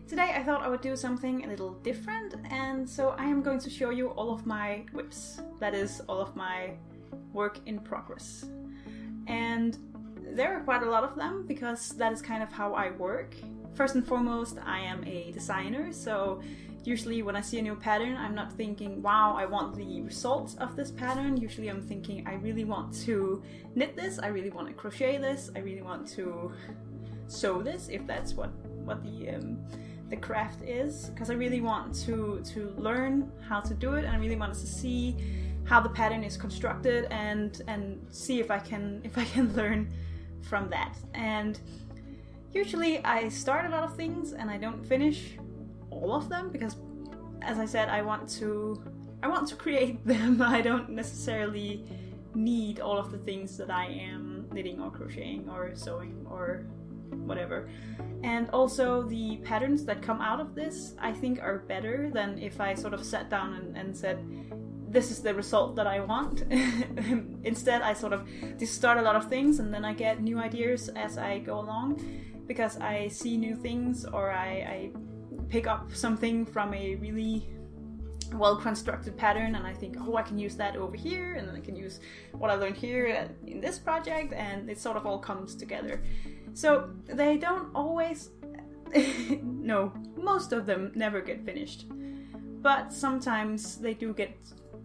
Today I thought I would do something a little different, and so I am going to show you all of my whips. That is, all of my work in progress. And there are quite a lot of them, because that is kind of how I work. First and foremost, I am a designer, so usually when I see a new pattern, I'm not thinking, wow, I want the result of this pattern. Usually I'm thinking, I really want to knit this, I really want to crochet this, I really want to sew this, if that's what the craft is, because I really want to learn how to do it, and I really want to see how the pattern is constructed and see if I can learn from that. And usually I start a lot of things and I don't finish all of them, because as I said, I want to create them. I don't necessarily need all of the things that I am knitting or crocheting or sewing or whatever. And also the patterns that come out of this, I think, are better than if I sort of sat down and said, this is the result that I want. Instead, I sort of just start a lot of things and then I get new ideas as I go along, because I see new things, or I pick up something from a really well-constructed pattern and I think, oh, I can use that over here, and then I can use what I learned here in this project, and it sort of all comes together. So they don't always, no, most of them never get finished, but sometimes they do get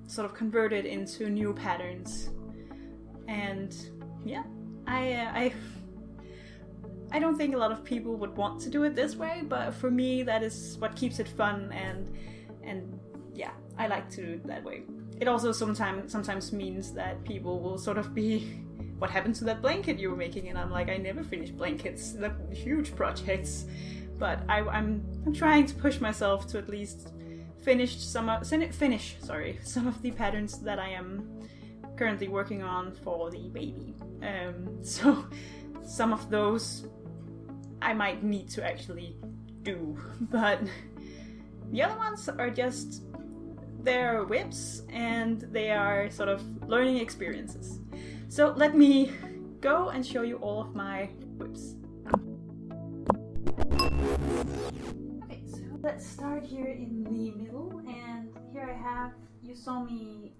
sort of converted into new patterns. And yeah, I don't think a lot of people would want to do it this way, but for me that is what keeps it fun, and yeah, I like to do it that way. It also sometimes means that people will sort of be, what happened to that blanket you were making? And I'm like, I never finish blankets, they're huge projects. But I'm trying to push myself to at least finish some of the patterns that I am currently working on for the baby. So some of those I might need to actually do, but the other ones are just, they're whips and they are sort of learning experiences. So let me go and show you all of my whips. Okay, so let's start here in the middle, and here I have, you saw me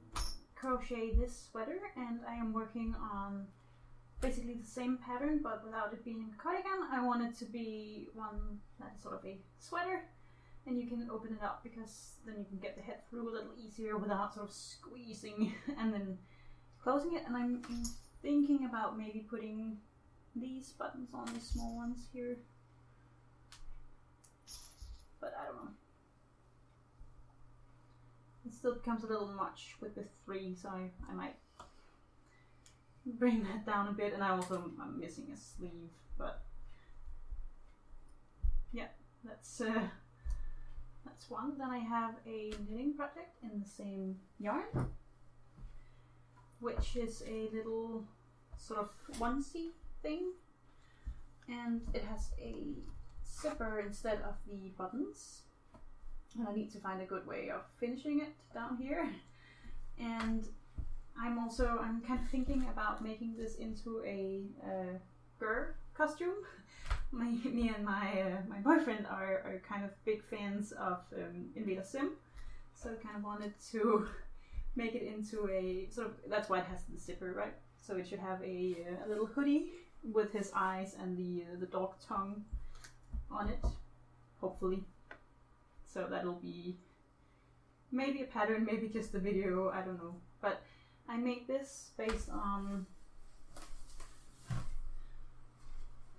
crochet this sweater, and I am working on basically the same pattern, but without it being a cardigan. I want it to be one that's sort of a sweater, and you can open it up because then you can get the head through a little easier without sort of squeezing and then closing it. And I'm thinking about maybe putting these buttons on, these small ones here, but I don't know. It still becomes a little much with the 3, so I might bring that down a bit. And I'm missing a sleeve, but yeah, that's one. Then I have a knitting project in the same yarn, which is a little sort of onesie thing, and it has a zipper instead of the buttons, and I need to find a good way of finishing it down here. And I'm kind of thinking about making this into a girl costume. Me and my boyfriend are kind of big fans of Invader Sim, so I kind of wanted to make it into a sort of, that's why it has the zipper, right? So it should have a little hoodie with his eyes and the dog tongue on it, hopefully. So that'll be maybe a pattern, maybe just a video, I don't know. But I made this based on,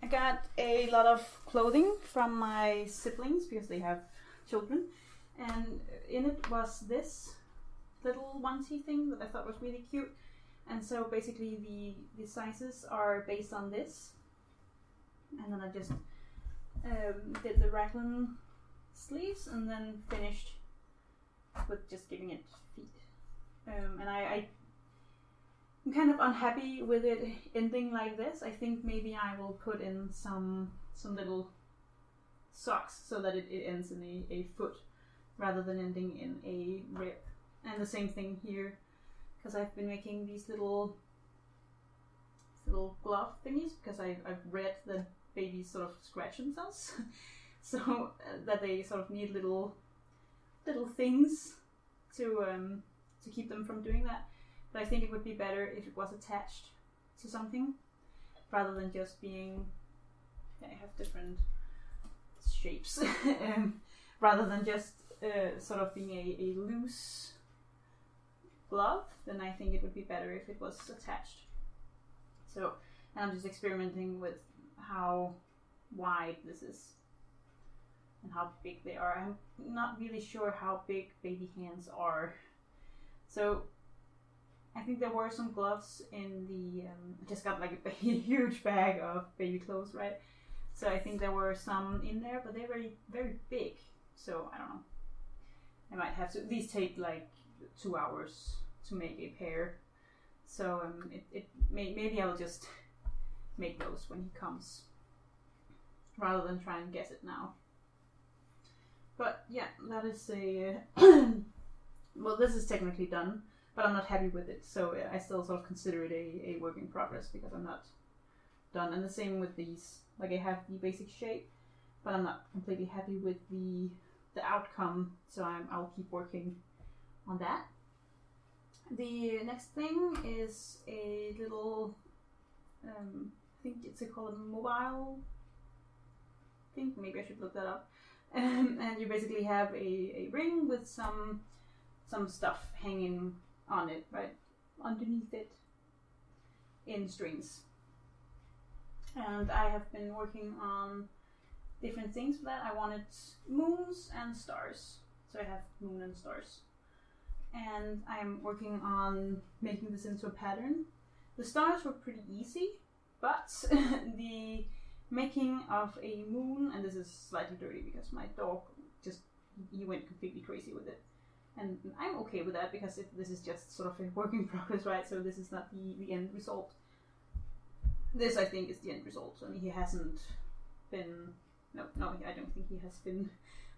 I got a lot of clothing from my siblings because they have children, and in it was this little onesie thing that I thought was really cute. And so basically the sizes are based on this, and then I just did the raglan sleeves and then finished with just giving it feet. And I'm kind of unhappy with it ending like this. I think maybe I will put in some little socks so that it ends in a foot rather than ending in a rib. And the same thing here, because I've been making these little glove thingies because I've read that babies sort of scratch themselves. so that they sort of need little things to keep them from doing that. But I think it would be better if it was attached to something rather than just being, I have different shapes, rather than just sort of being a loose glove. Then I think it would be better if it was attached. So, and I'm just experimenting with how wide this is and how big they are. I'm not really sure how big baby hands are. So I think there were some gloves in the, I just got like a huge bag of baby clothes, right? So I think there were some in there, but they're very, very big. So I don't know. I might have to, these take like 2 hours to make a pair. So maybe I'll just make those when he comes, rather than try and guess it now. But yeah, that is a, well, this is technically done, but I'm not happy with it, so I still sort of consider it a work in progress because I'm not done. And the same with these, like I have the basic shape, but I'm not completely happy with the outcome, so I'll keep working on that. The next thing is a little, I think it's called a mobile thing, maybe I should look that up. And you basically have a ring with some stuff hanging on it, right underneath it, in strings. And I have been working on different things for that. I wanted moons and stars, so I have moon and stars. And I'm working on making this into a pattern. The stars were pretty easy, but the making of a moon, and this is slightly dirty because my dog he went completely crazy with it. And I'm okay with that because this is just sort of a work in progress, right? So this is not the end result. This, I think, is the end result. And he hasn't been, no, I don't think he has been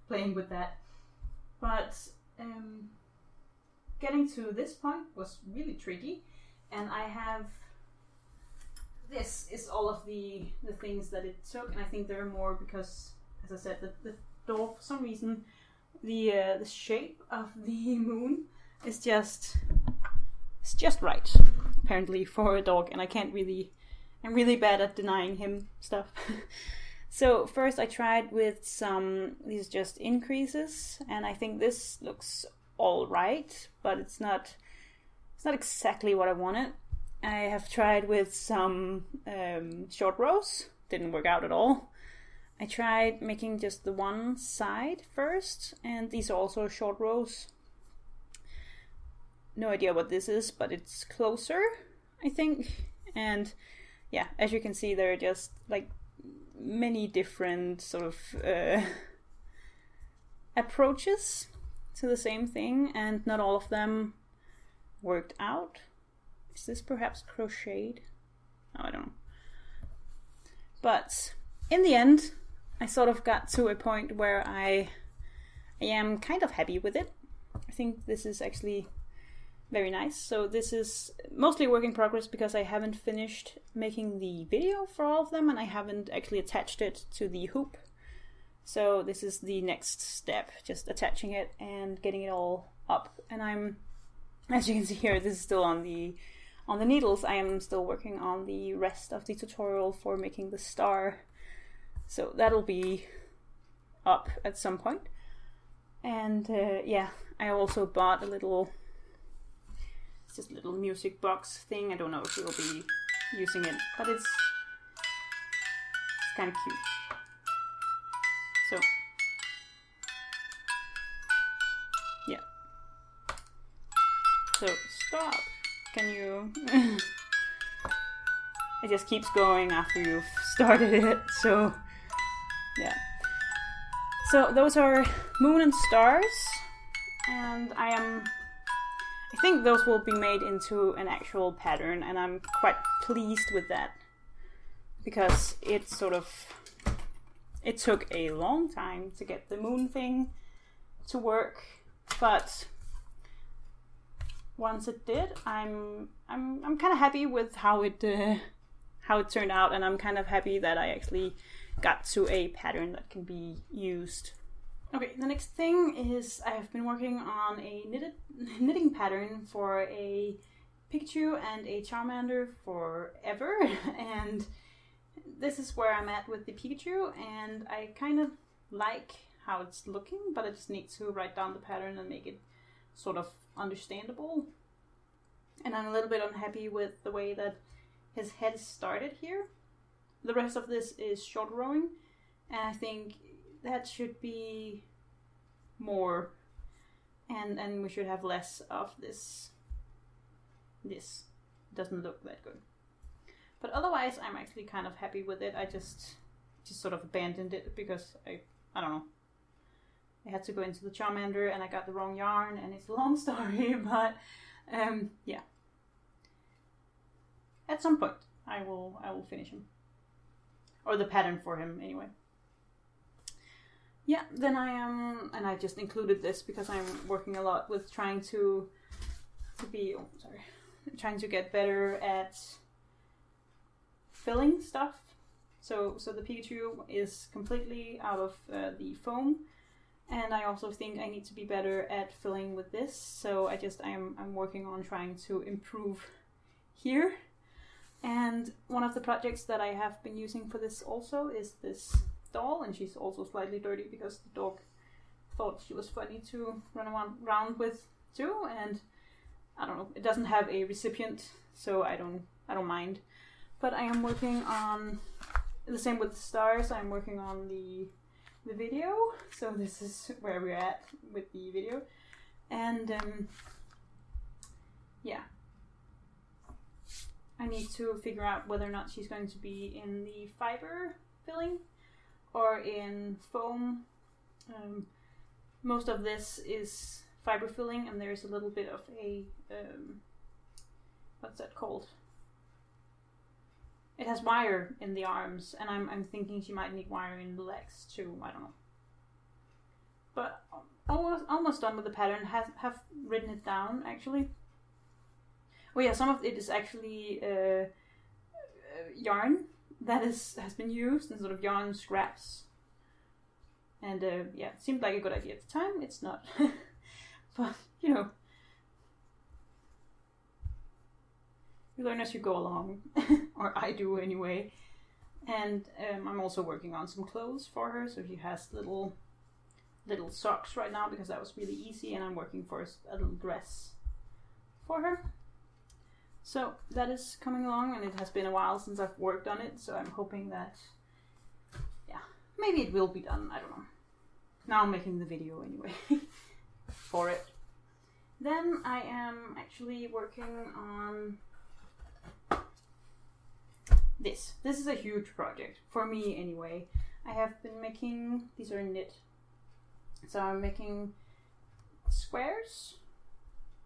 playing with that. But getting to this point was really tricky. And I have, this is all of the things that it took. And I think there are more because, as I said, the dog, for some reason, the shape of the moon is just right, apparently, for a dog, and I'm really bad at denying him stuff. So first I tried with these just increases, and I think this looks all right, but it's not exactly what I wanted. I have tried with some short rows, didn't work out at all. I tried making just the one side first, and these are also short rows. No idea what this is, but it's closer, I think. And yeah, as you can see, there are just like many different sort of approaches to the same thing, and not all of them worked out. Is this perhaps crocheted? Oh, I don't know. But in the end, I sort of got to a point where I am kind of happy with it. I think this is actually very nice. So this is mostly work in progress because I haven't finished making the video for all of them, and I haven't actually attached it to the hoop. So this is the next step, just attaching it and getting it all up. And I'm, as you can see here, this is still on the needles. I am still working on the rest of the tutorial for making the star. So that'll be up at some point. And yeah, I also bought a little, it's just a little music box thing. I don't know if we'll be using it, but it's kind of cute. So yeah. So stop. Can you? It just keeps going after you've started it. So yeah. So those are moon and stars, and I think those will be made into an actual pattern, and I'm quite pleased with that because it took a long time to get the moon thing to work, but once it did, I'm kind of happy with how it turned out, and I'm kind of happy that I actually got to a pattern that can be used. Okay, the next thing is I have been working on a knitting pattern for a Pikachu and a Charmander forever, and this is where I'm at with the Pikachu, and I kind of like how it's looking, but I just need to write down the pattern and make it sort of understandable. And I'm a little bit unhappy with the way that his head started here. The rest of this is short rowing, and I think that should be more, and we should have less of this. This doesn't look that good. But otherwise, I'm actually kind of happy with it. I just sort of abandoned it because I don't know. I had to go into the Charmander and I got the wrong yarn, and it's a long story, but yeah. At some point, I will finish him. Or the pattern for him, anyway. Yeah, then and I just included this because I'm working a lot with trying to get better at filling stuff. So the Pikachu is completely out of the foam, and I also think I need to be better at filling with this. So I'm working on trying to improve here. And one of the projects that I have been using for this also is this doll, and she's also slightly dirty because the dog thought she was funny to run around with too, and I don't know, it doesn't have a recipient, so I don't mind. But I am working on the same with the stars. I'm working on the video, so this is where we're at with the video, and yeah. I need to figure out whether or not she's going to be in the fiber filling or in foam. Most of this is fiber filling, and there's a little bit of a what's that called? It has wire in the arms, and I'm thinking she might need wire in the legs too. I don't know. But almost done with the pattern. Have written it down actually. Oh yeah, some of it is actually yarn that has been used, and sort of yarn scraps. And yeah, it seemed like a good idea at the time. It's not. But, you know, you learn as you go along. Or I do anyway. And I'm also working on some clothes for her. So she has little socks right now because that was really easy. And I'm working for a little dress for her. So that is coming along, and it has been a while since I've worked on it, so I'm hoping that, yeah, maybe it will be done, I don't know. Now I'm making the video anyway for it. Then I am actually working on this. This is a huge project, for me anyway. I have been making, these are knit, so I'm making squares,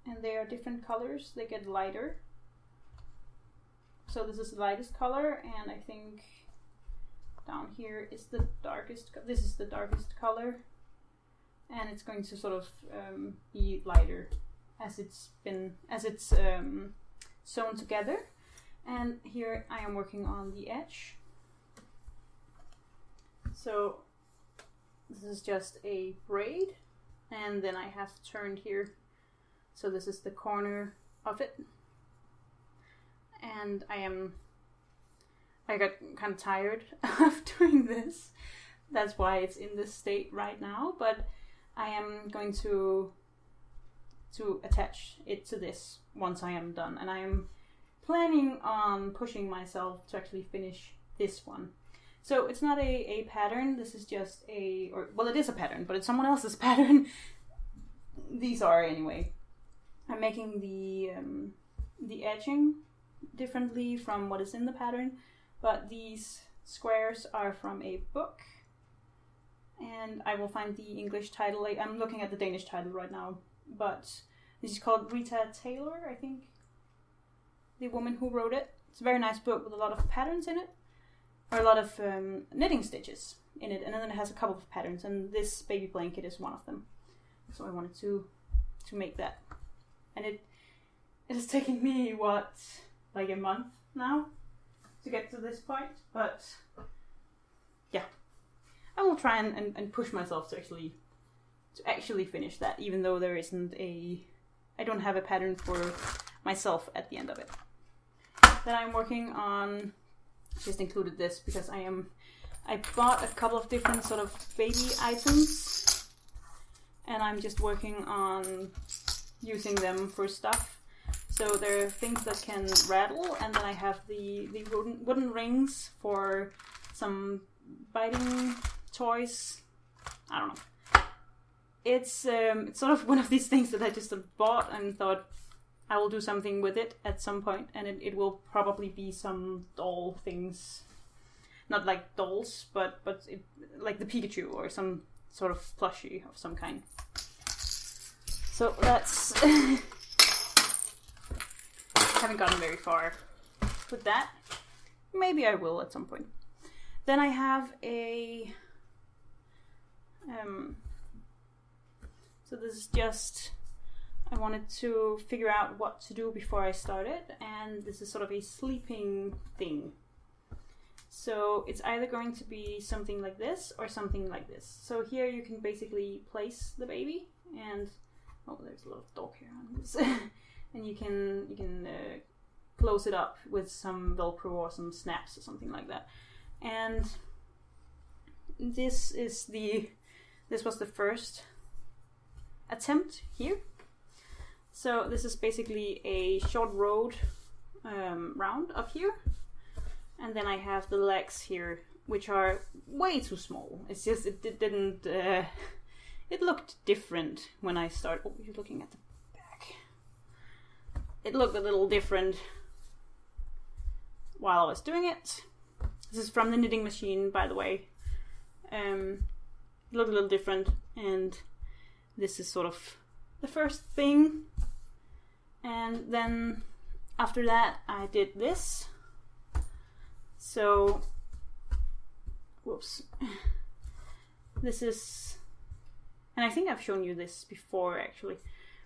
and they are different colors, they get lighter. So this is the lightest color, and I think down here is the darkest. This is the darkest color, and it's going to sort of be lighter as it's sewn together. And here I am working on the edge. So this is just a braid, and then I have turned here. So this is the corner of it. And I got kind of tired of doing this. That's why it's in this state right now. But I am going to attach it to this once I am done. And I am planning on pushing myself to actually finish this one. So it's not a pattern. This is just well, it is a pattern, but it's someone else's pattern. These are anyway. I'm making the edging differently from what is in the pattern, but these squares are from a book, and I will find the English title. I'm looking at the Danish title right now, but this is called Rita Taylor, I think, the woman who wrote it. It's a very nice book with a lot of patterns in it, or a lot of knitting stitches in it, and then it has a couple of patterns, and this baby blanket is one of them. So I wanted to make that, and it has taken me like a month now to get to this point, but yeah, I will try and push myself to actually finish that, even though there isn't I don't have a pattern for myself at the end of it. Then I'm working on, just included this because I bought a couple of different sort of baby items, and I'm just working on using them for stuff. So there are things that can rattle, and then I have the wooden rings for some biting toys. I don't know. It's sort of one of these things that I just bought and thought I will do something with it at some point, and it will probably be some doll things. Not like dolls, but like the Pikachu or some sort of plushie of some kind. So that's... haven't gotten very far with that. Maybe I will at some point. Then I have a... so this is just... I wanted to figure out what to do before I started, and this is sort of a sleeping thing. So it's either going to be something like this or something like this. So here you can basically place the baby, and oh, there's a lot of dog hair on this, and you can close it up with some Velcro or some snaps or something like that. And this was the first attempt here. So this is basically a short road round up here. And then I have the legs here, which are way too small. It's just, it didn't, it looked different when I started. Oh, you're looking at the back. It looked a little different while I was doing it. This is from the knitting machine, by the way. It looked a little different, and this is sort of the first thing. And then after that, I did this. So, whoops, this is, and I think I've shown you this before actually,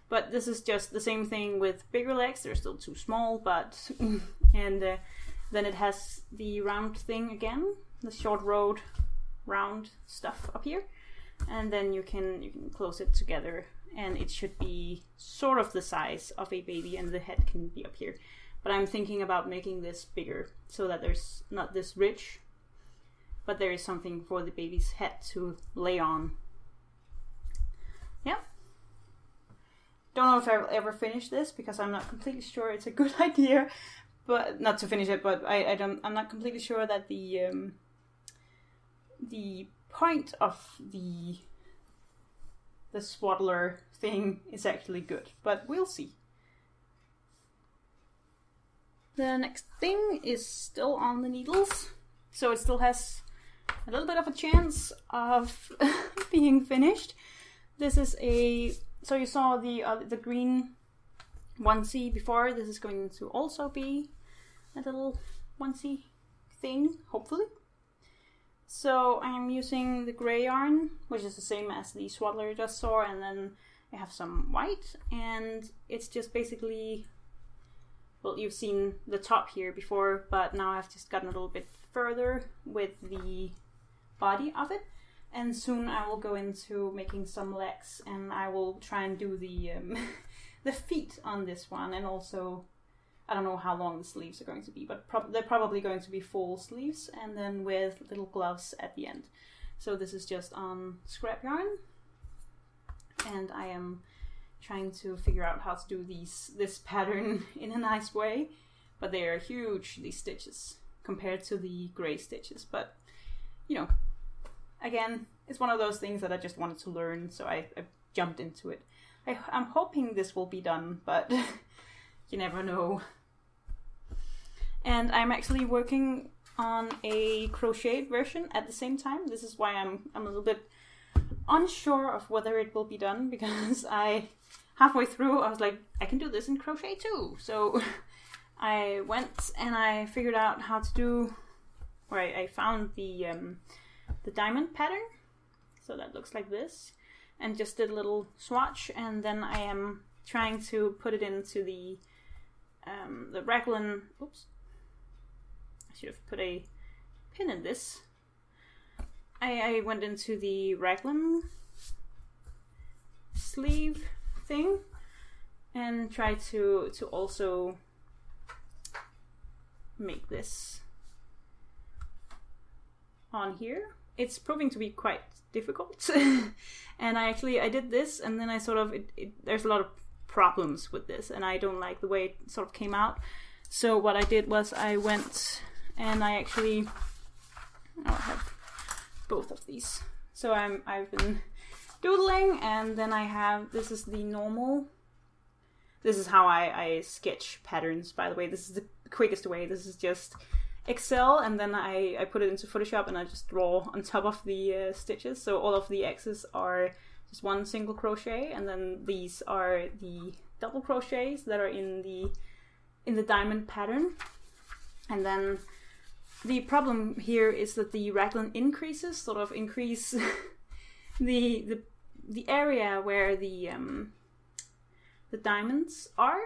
but this is just the same thing with bigger legs. They're still too small, but, and then it has the round thing again, the short road round stuff up here, and then you can close it together, and it should be sort of the size of a baby, and the head can be up here. But I'm thinking about making this bigger so that there's not this ridge, but there is something for the baby's head to lay on. Yeah. Don't know if I'll ever finish this because I'm not completely sure it's a good idea, but not to finish it. But I'm not completely sure that the point of the swaddler thing is actually good. But we'll see. The next thing is still on the needles, so it still has a little bit of a chance of being finished. This is so you saw the green onesie before. This is going to also be a little onesie thing, hopefully. So I'm using the gray yarn, which is the same as the swaddler you just saw, and then I have some white, and it's just basically... Well, you've seen the top here before, but now I've just gotten a little bit further with the body of it. And soon I will go into making some legs, and I will try and do the the feet on this one. And also, I don't know how long the sleeves are going to be, but they're probably going to be full sleeves, and then with little gloves at the end. So this is just on scrap yarn, and I am trying to figure out how to do this pattern in a nice way, but they are huge, these stitches, compared to the gray stitches. But you know, again, it's one of those things that I just wanted to learn, so I jumped into it. I'm hoping this will be done, but you never know. And I'm actually working on a crocheted version at the same time. This is why I'm a little bit unsure of whether it will be done, because halfway through I was like, I can do this in crochet too. So I went and I figured out how to do, or I found the diamond pattern. So that looks like this, and just did a little swatch, and then I am trying to put it into the raglan. Oops, I should have put a pin in this. I went into the raglan sleeve thing and tried to also make this on here. It's proving to be quite difficult. And I did this, and then I sort of, there's a lot of problems with this, and I don't like the way it sort of came out. So what I did was I went and I have both of these. So I've been doodling, and then I have, this is the normal. This is how I sketch patterns, by the way. This is the quickest way. This is just Excel, and then I put it into Photoshop, and I just draw on top of the stitches. So all of the X's are just one single crochet, and then these are the double crochets that are in the diamond pattern. And then the problem here is that the raglan increases, sort of increase the area where the diamonds are,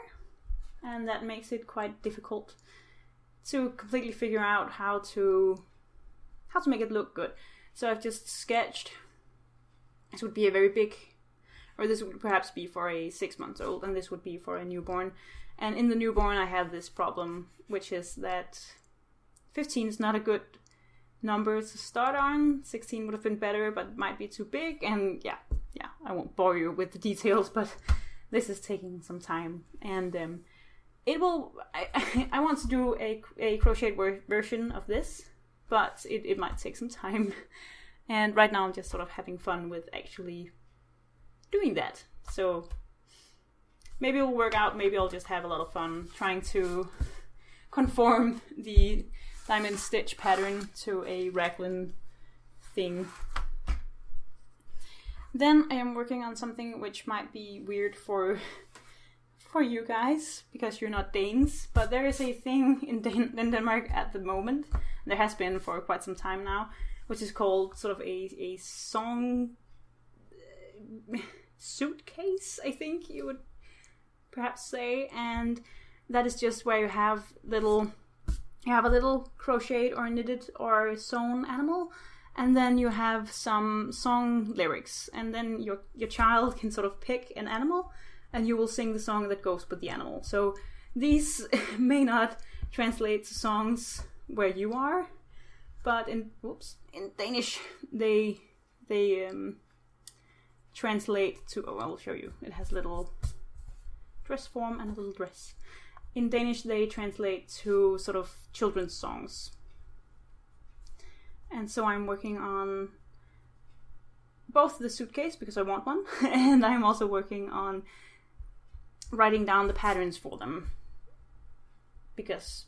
and that makes it quite difficult to completely figure out how to make it look good. So I've just sketched. This would be a very big, or this would perhaps be for a 6-month-old, and this would be for a newborn. And in the newborn I have this problem, which is that 15 is not a good number to start on. 16 would have been better, but it might be too big. And yeah, I won't bore you with the details, but this is taking some time. And it will. I want to do a crocheted version of this, but it might take some time. And right now I'm just sort of having fun with actually doing that. So maybe it'll work out. Maybe I'll just have a lot of fun trying to conform the diamond stitch pattern to a raglan thing. Then I am working on something which might be weird for you guys, because you're not Danes, but there is a thing in Denmark at the moment, there has been for quite some time now, which is called sort of a song suitcase, I think you would perhaps say. And that is just where you have a little crocheted or knitted or sewn animal, and then you have some song lyrics, and then your child can sort of pick an animal, and you will sing the song that goes with the animal. So these may not translate to songs where you are, but in Danish they translate to, I will show you. It has a little dress form and a little dress. In Danish they translate to sort of children's songs. And so I'm working on both the suitcase, because I want one, and I'm also working on writing down the patterns for them, because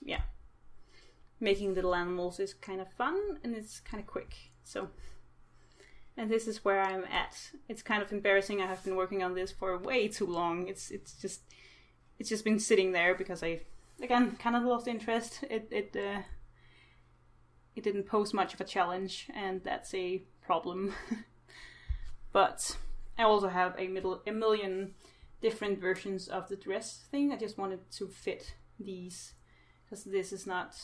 making little animals is kind of fun and it's kind of quick. So, and this is where I'm at. It's kind of embarrassing. I have been working on this for way too long. It's just been sitting there because I, again, kind of lost interest. It didn't pose much of a challenge, and that's a problem. But I also have a million different versions of the dress thing. I just wanted to fit these, because this is not,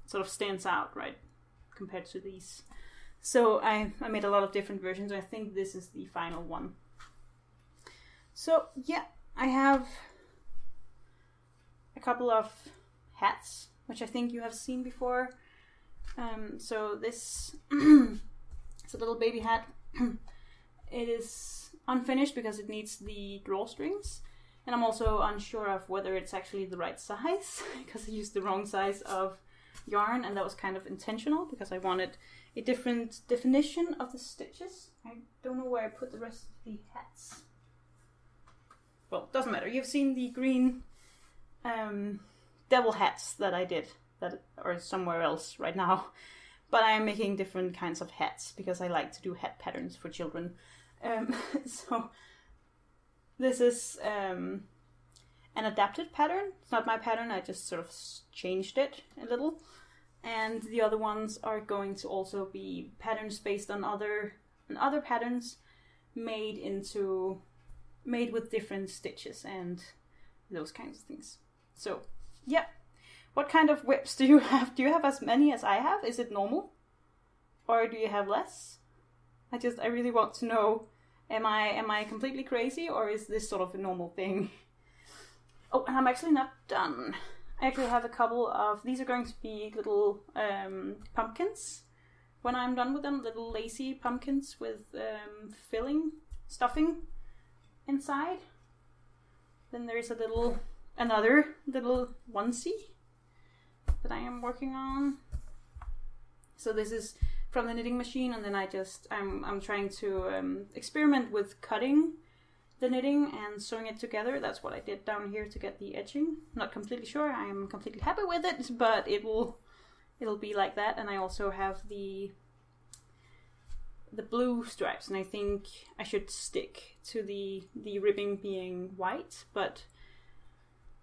sort of stands out, right, compared to these. So I made a lot of different versions. I think this is the final one. So yeah, I have a couple of hats, which I think you have seen before. So this it's a little baby hat. It is unfinished because it needs the drawstrings, and I'm also unsure of whether it's actually the right size, because I used the wrong size of yarn, and that was kind of intentional because I wanted a different definition of the stitches. I don't know where I put the rest of the hats. Well, doesn't matter. You've seen the green devil hats that I did, that are somewhere else right now. But I am making different kinds of hats because I like to do hat patterns for children. So this is an adapted pattern. It's not my pattern, I just sort of changed it a little. And the other ones are going to also be patterns based on other patterns made with different stitches and those kinds of things. So yeah. What kind of whips do you have? Do you have as many as I have? Is it normal? Or do you have less? I really want to know, am I completely crazy, or is this sort of a normal thing? Oh, and I'm actually not done. I actually have a couple of, these are going to be little pumpkins when I'm done with them, little lacy pumpkins with stuffing inside. Then there's another little onesie that I am working on. So this is from the knitting machine, and then I'm trying to experiment with cutting the knitting and sewing it together. That's what I did down here to get the edging. Not completely sure I am completely happy with it, but it'll be like that. And I also have the blue stripes, and I think I should stick to the ribbing being white, but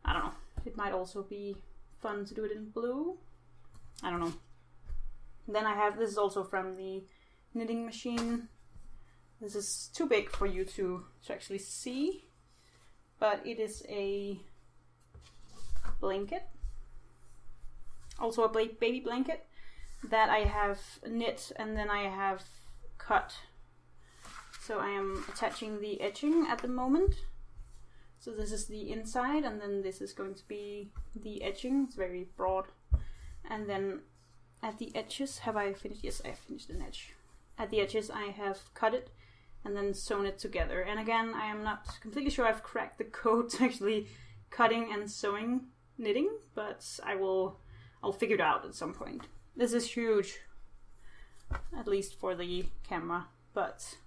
I don't know. It might also be fun to do it in blue. I don't know. Then I have, this is also from the knitting machine. This is too big for you to actually see, but it is a blanket. Also a baby blanket that I have knit and then I have cut. So I am attaching the edging at the moment. So this is the inside, and then this is going to be the edging. It's very broad. And then at the edges, have I finished? Yes, I finished an edge. At the edges I have cut it and then sewn it together. And again, I am not completely sure I've cracked the code to actually cutting and sewing knitting, but I'll figure it out at some point. This is huge, at least for the camera, but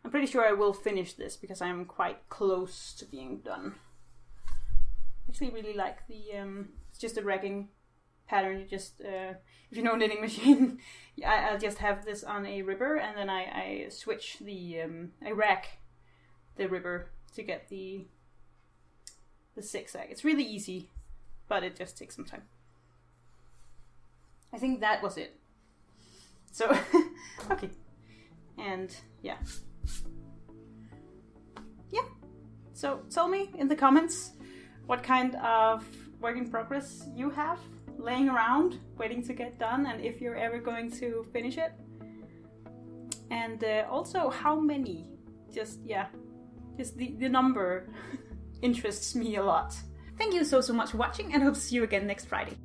I'm pretty sure I will finish this because I'm quite close to being done. I actually really like the, it's just a racking pattern. You just, if you know knitting machine, I just have this on a ribber, and then I switch I rack the ribber to get the zigzag. It's really easy, but it just takes some time. I think that was it. So, okay. And yeah. So tell me in the comments what kind of work in progress you have laying around waiting to get done, and if you're ever going to finish it. And also how many. Just the number interests me a lot. Thank you so much for watching, and hope to see you again next Friday.